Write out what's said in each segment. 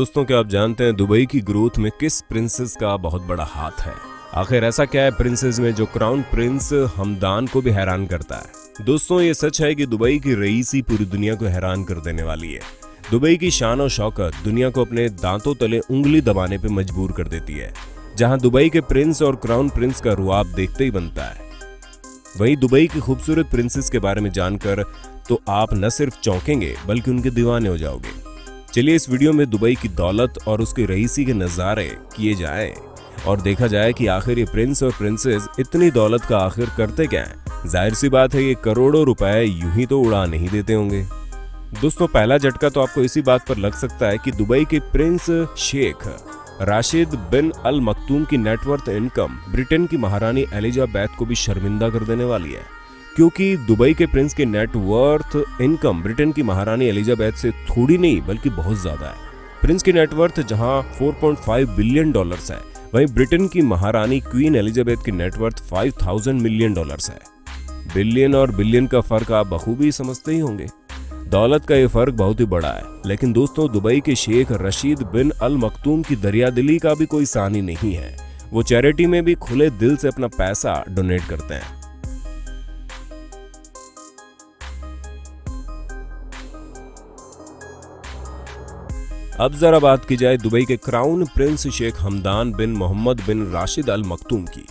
दोस्तों, क्या आप जानते हैं दुबई की ग्रोथ में किस प्रिंसेस का बहुत बड़ा हाथ है? आखिर ऐसा क्या है प्रिंसेस में जो क्राउन प्रिंस हमदान को भी हैरान करता है? दोस्तों, ये सच है कि दुबई की रईसी पूरी दुनिया को हैरान कर देने वाली है। दुबई की शान और शौकत दुनिया को अपने दांतों तले उंगली दबाने पे मजबूर कर देती है। जहां दुबई के प्रिंस और क्राउन प्रिंस का रुआब देखते ही बनता है, वहीं दुबई की खूबसूरत प्रिंसेस के बारे में जानकर तो आप न सिर्फ चौंकेंगे बल्कि उनके दीवाने हो जाओगे। चलिए इस वीडियो में दुबई की दौलत और उसकी रईसी के नज़ारे किए जाएं और देखा जाए कि आखिर ये प्रिंस और प्रिंसेस इतनी दौलत का आखिर करते क्या हैं। जाहिर सी बात है, ये करोड़ों रुपए यूं ही तो उड़ा नहीं देते होंगे। दोस्तों, पहला झटका तो आपको इसी बात पर लग सकता है कि दुबई के प्रिंस शेख राशिद बिन अल मखतूम की नेटवर्थ इनकम ब्रिटेन की महारानी एलिजाबेथ को भी शर्मिंदा कर देने वाली है, क्योंकि दुबई के प्रिंस की नेटवर्थ इनकम ब्रिटेन की महारानी एलिजाबेथ से थोड़ी नहीं बल्कि बहुत ज्यादा है। प्रिंस की नेटवर्थ जहां 4.5 बिलियन डॉलर्स है, वहीं ब्रिटेन की महारानी क्वीन एलिजाबेथ की नेटवर्थ 5000 मिलियन डॉलर्स है। बिलियन और बिलियन का फर्क आप बखूबी समझते ही होंगे। दौलत का ये फर्क बहुत ही बड़ा है, लेकिन दोस्तों दुबई के शेख रशीद बिन अल मखतूम की दरियादिली का भी कोई सानी नहीं है। वो चैरिटी में भी खुले दिल से अपना पैसा डोनेट करते हैं। अब जरा बात की जाए दुबई के क्राउन प्रिंस शेख हमदान बिन मोहम्मद बिन राशिद अल मखतूम की।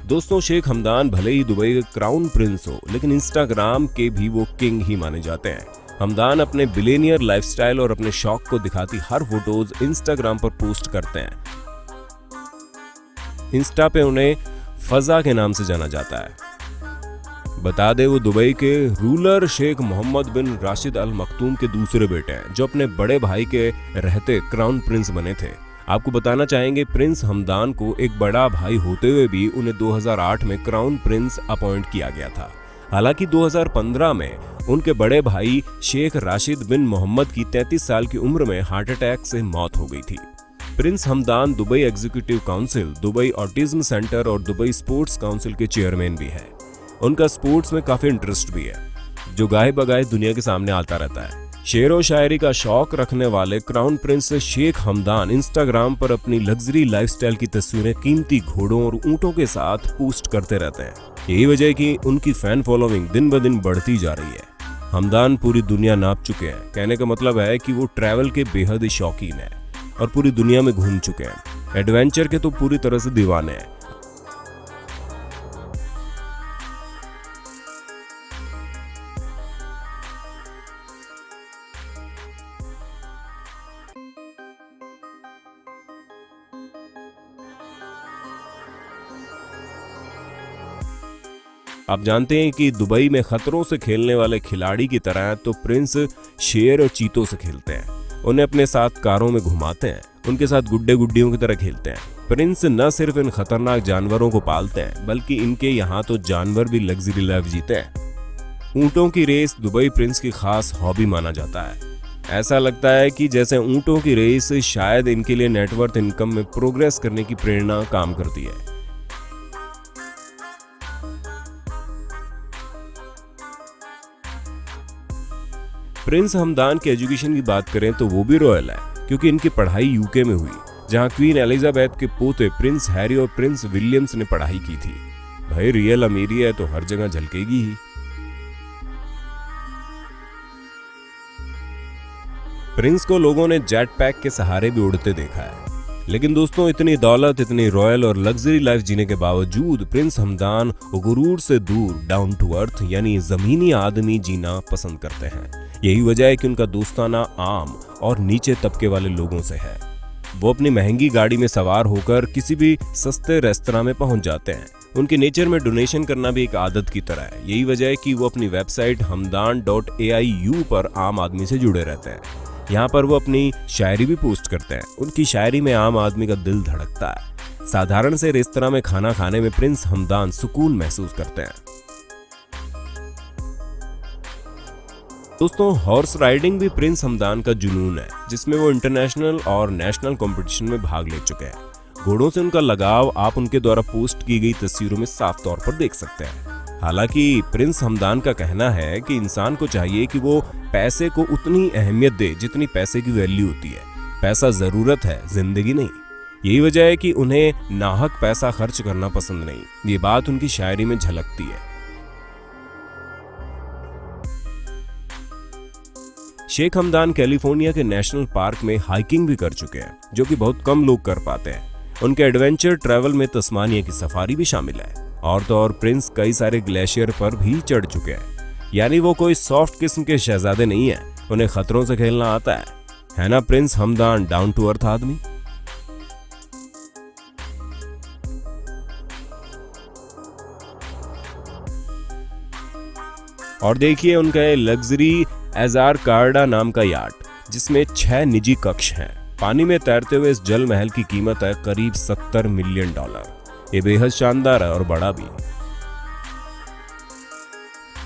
दोस्तों, शेख हमदान भले ही दुबई के क्राउन प्रिंस हो, लेकिन इंस्टाग्राम के भी वो किंग ही माने जाते हैं। हमदान अपने बिलियनियर लाइफस्टाइल और अपने शौक को दिखाती हर फोटोज इंस्टाग्राम पर पोस्ट करते हैं। इंस्टा पे उन्हें फजा के नाम से जाना जाता है। बता दे, वो दुबई के रूलर शेख मोहम्मद बिन राशिद अल मखतूम के दूसरे बेटे हैं, जो अपने बड़े भाई के रहते क्राउन प्रिंस बने थे। आपको बताना चाहेंगे, प्रिंस हमदान को एक बड़ा भाई होते हुए भी उन्हें 2008 में क्राउन प्रिंस अपॉइंट किया गया था। हालांकि 2015 में उनके बड़े भाई शेख राशिद बिन मोहम्मद की 33 साल की उम्र में हार्ट अटैक से मौत हो गई थी। Prince Hamdan Dubai executive council, Dubai autism centre और दुबई स्पोर्ट्स काउंसिल के चेयरमैन भी है। उनका स्पोर्ट्स में काफी इंटरेस्ट भी है, जो गाए बगाए दुनिया के सामने आता रहता है। शेर व शायरी का शौक रखने वाले crown prince Sheikh Hamdan Instagram पर अपनी लग्जरी लाइफस्टाइल की तस्वीरें कीमती घोड़ों और ऊंटों के साथ पोस्ट करते रहते हैं। यही वजह है कि उनकी फैन फॉलोइंग दिन ब दिन बढ़ती जा रही है। हमदान पूरी दुनिया नाप चुके हैं। कहने का मतलब है कि वो ट्रैवल के बेहद ही शौकीन है और पूरी दुनिया में घूम चुके हैं। एडवेंचर के तो पूरी तरह से दीवाने हैं। आप जानते हैं कि दुबई में खतरों से खेलने वाले खिलाड़ी की तरह तो प्रिंस शेर और चीतों से खेलते हैं। उन्हें अपने साथ कारों में घुमाते हैं, उनके साथ गुड्डे गुड्डियों की तरह खेलते हैं। प्रिंस न सिर्फ इन खतरनाक जानवरों को पालते हैं, बल्कि इनके यहाँ तो जानवर भी लग्जरी लाइफ जीते हैं। ऊंटों की रेस दुबई प्रिंस की खास हॉबी माना जाता है। ऐसा लगता है कि जैसे ऊंटों की रेस शायद इनके लिए नेटवर्थ इनकम में प्रोग्रेस करने की प्रेरणा काम करती है। प्रिंस हमदान के एजुकेशन की बात करें तो वो भी रॉयल है, क्योंकि इनकी पढ़ाई यूके में हुई, जहां क्वीन एलिजाबेथ के पोते प्रिंस हैरी और प्रिंस विलियम्स ने पढ़ाई की थी। भाई, रियल अमीरी है तो हर जगह झलकेगी ही। प्रिंस को लोगों ने जेट पैक के सहारे भी उड़ते देखा है। लेकिन दोस्तों, इतनी दौलत, इतनी रॉयल और लग्जरी लाइफ जीने के बावजूद प्रिंस हमदान गुरूर से दूर डाउन टू अर्थ यानी जमीनी आदमी जीना पसंद करते हैं। यही वजह है कि उनका दोस्ताना आम और नीचे तबके वाले लोगों से है। वो अपनी महंगी गाड़ी में सवार होकर किसी भी सस्ते रेस्तरां में पहुंच जाते हैं। उनके नेचर में डोनेशन करना भी एक आदत की तरह है। यही वजह है कि वो अपनी वेबसाइट हमदान.aiu पर आम आदमी से जुड़े रहते हैं। यहाँ पर वो अपनी शायरी भी पोस्ट करते हैं। उनकी शायरी में आम आदमी का दिल धड़कता है। साधारण से रेस्तरां में खाना खाने में प्रिंस हमदान सुकून महसूस करते हैं। दोस्तों, हॉर्स राइडिंग भी प्रिंस हमदान का जुनून है, जिसमें वो इंटरनेशनल और नेशनल कंपटीशन में भाग ले चुके हैं। घोड़ों से उनका लगाव आप उनके द्वारा पोस्ट की गई तस्वीरों में साफ तौर पर देख सकते हैं। हालांकि प्रिंस हमदान का कहना है कि इंसान को चाहिए कि वो पैसे को उतनी अहमियत दे जितनी पैसे की वैल्यू होती है, पैसा जरूरत है, जिंदगी नहीं। यही वजह है कि उन्हें नाहक पैसा खर्च करना पसंद नहीं। ये बात उनकी शायरी में झलकती है। शेख हमदान कैलिफोर्निया के नेशनल पार्क में हाइकिंग भी कर चुके हैं, जो कि बहुत कम लोग कर पाते हैं। उनके एडवेंचर ट्रैवल में तस्मानिया की सफारी भी शामिल है। और तो और प्रिंस कई सारे ग्लेशियर पर भी चढ़ चुके हैं। यानी वो कोई सॉफ्ट किस्म के शहजादे नहीं है, उन्हें खतरों से खेलना आता है ना prince Hamdan down to earth आदमी। और देखिए उनका ये लग्जरी एजार कार्डा नाम का याट, जिसमें 6 निजी कक्ष हैं। पानी में तैरते हुए इस जल महल की कीमत है करीब $70 मिलियन। ये बेहद शानदार है और बड़ा भी।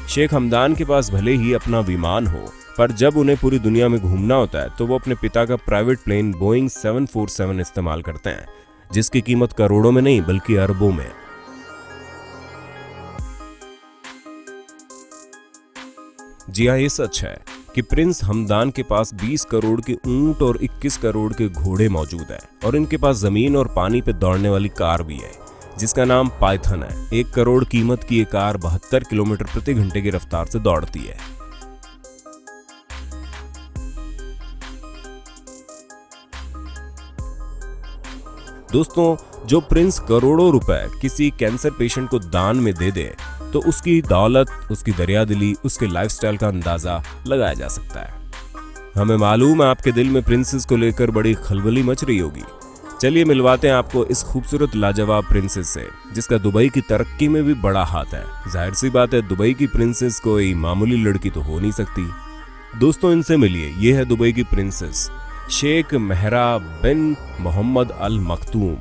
शेख हमदान के पास भले ही अपना विमान हो, पर जब उन्हें पूरी दुनिया में घूमना होता है तो वो अपने पिता का प्राइवेट प्लेन बोइंग 747 इस्तेमाल करते हैं, जिसकी कीमत करोड़ों में नहीं बल्कि अरबों में। जी हाँ, ये सच है कि प्रिंस हमदान के पास 20 करोड़ के ऊंट और 21 करोड़ के घोड़े मौजूद हैं, और इनके पास जमीन और पानी पे दौड़ने वाली कार भी है, जिसका नाम पाइथन है। 1 करोड़ कीमत की ये कार 72 किलोमीटर प्रति घंटे की रफ्तार से दौड़ती है। दोस्तों, जो प्रिंस करोड़ों रुपए किसी कैंसर पेशेंट को दान में दे दे, तो उसकी दौलत, उसकी दरियादिली, उसके लाइफस्टाइल का अंदाजा लगाया जा सकता है। हमें मालूम है आपके दिल में प्रिंसेस को लेकर बड़ी खलबली मच रही होगी। चलिए मिलवाते हैं आपको इस खूबसूरत लाजवाब प्रिंसेस से, जिसका दुबई की तरक्की में भी बड़ा हाथ है। जाहिर सी बात है, दुबई की प्रिंसेस कोई मामूली लड़की तो हो नहीं सकती। दोस्तों, इनसे मिलिए। ये है दुबई की प्रिंसेस शेख महरा बिन मोहम्मद अल मखतूम।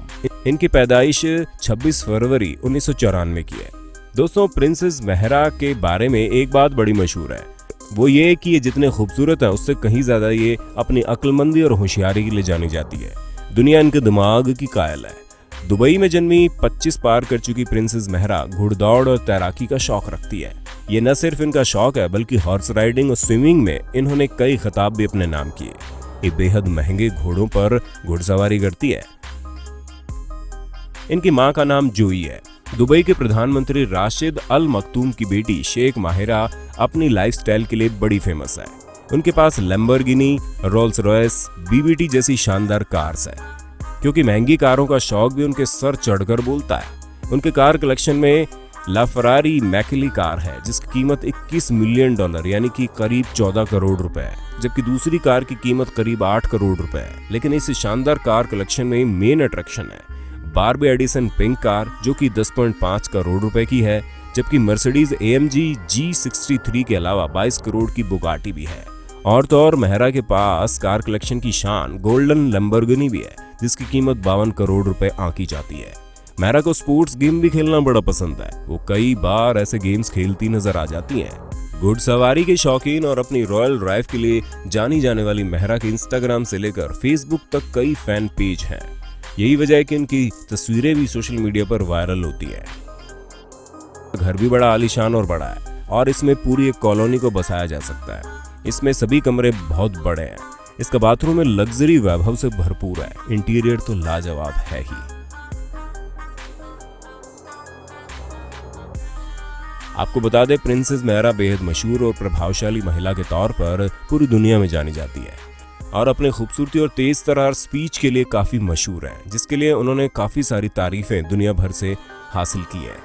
इनकी पैदाइश 26 फरवरी 1994 की है। दोस्तों, प्रिंसेस महरा के बारे में एक बात बड़ी मशहूर है, वो ये कि ये जितने खूबसूरत हैं उससे कहीं ज्यादा ये अपनी अक्लमंदी और होशियारी के लिए जानी जाती है। दुनिया इनके दिमाग की कायल है। दुबई में जन्मी 25 पार कर चुकी प्रिंसेस महरा घुड़दौड़ और तैराकी का शौक रखती है। ये न सिर्फ इनका शौक है, बल्कि हॉर्स राइडिंग और स्विमिंग में इन्होंने कई खिताब भी अपने नाम किए। ये बेहद महंगे घोड़ों पर घुड़सवारी करती है। इनकी मां का नाम जोई है। दुबई के प्रधानमंत्री राशिद अल मखतूम की बेटी शेख माहिरा अपनी लाइफस्टाइल के लिए बड़ी फेमस है। उनके पास लैम्बोर्गिनी, रोल्स रॉयस, बीबीटी जैसी शानदार कार्स है। क्योंकि महंगी कारों का शौक भी उनके सर चढ़कर बोलता है। उनके कार कलेक्शन में ला फरारी मैकेली कार है, जिसकी कीमत $21 मिलियन यानी कि करीब 14 करोड़ रुपए है, जबकि दूसरी कार की कीमत करीब 8 करोड़ रुपए है। लेकिन इस शानदार कार कलेक्शन में मेन अट्रैक्शन है बारबी एडिसन पिंक कार, जो कि 10.5 करोड़ रुपए की है, जबकि मर्सिडीज AMG G63 के अलावा 22 करोड़ की बुगाटी भी है। और तो और महरा के पास कार कलेक्शन की शान गोल्डन लैम्बोर्गिनी भी है, जिसकी कीमत 52 करोड़ रुपए आंकी जाती है। महरा को स्पोर्ट्स गेम भी खेलना बड़ा पसंद है। वो कई बार ऐसे गेम्स खेलती नजर आ जाती हैं। घुड़सवारी के शौकीन और अपनी रॉयल ड्राइव के लिए जानी जाने वाली महरा के इंस्टाग्राम से लेकर फेसबुक तक कई फैन पेज हैं। यही वजह है कि उनकी तस्वीरें भी सोशल मीडिया पर वायरल होती हैं। घर भी बड़ा आलीशान और बड़ा है, और इसमें पूरी एक कॉलोनी को बसाया जा सकता है। इसमें सभी कमरे बहुत बड़े हैं। इसका बाथरूम में लग्जरी वैभव से भरपूर है। इंटीरियर तो लाजवाब है ही। आपको बता दें, प्रिंसेस महरा बेहद मशहूर और प्रभावशाली महिला के तौर पर पूरी दुनिया में जानी जाती है, और अपने खूबसूरती और तेज तर्रार स्पीच के लिए काफी मशहूर है, जिसके लिए उन्होंने काफी सारी तारीफें दुनिया भर से हासिल की है।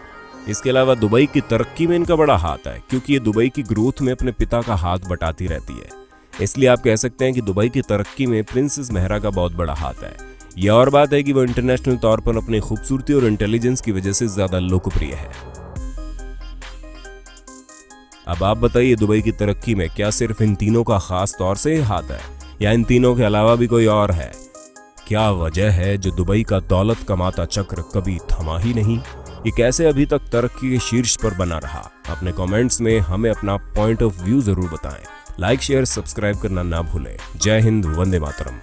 इसके अलावा दुबई की तरक्की में इनका बड़ा हाथ है, क्योंकि ये दुबई की ग्रोथ में अपने पिता का हाथ बटाती रहती है। इसलिए आप कह सकते हैं कि दुबई की तरक्की में प्रिंसेस महरा का बहुत बड़ा हाथ है। यह और बात है कि वो इंटरनेशनल तौर पर अपनी खूबसूरती और इंटेलिजेंस की वजह से ज्यादा लोकप्रिय है। अब आप बताइए, दुबई की तरक्की में क्या सिर्फ इन तीनों का खास तौर से हाथ है, या इन तीनों के अलावा भी कोई और है? क्या वजह है जो दुबई का दौलत कमाता चक्र कभी थमा ही नहीं? ये कैसे अभी तक तरक्की के शीर्ष पर बना रहा? अपने कमेंट्स में हमें अपना पॉइंट ऑफ व्यू जरूर बताएं। लाइक, शेयर, सब्सक्राइब करना ना भूलें। जय हिंद, वंदे मातरम।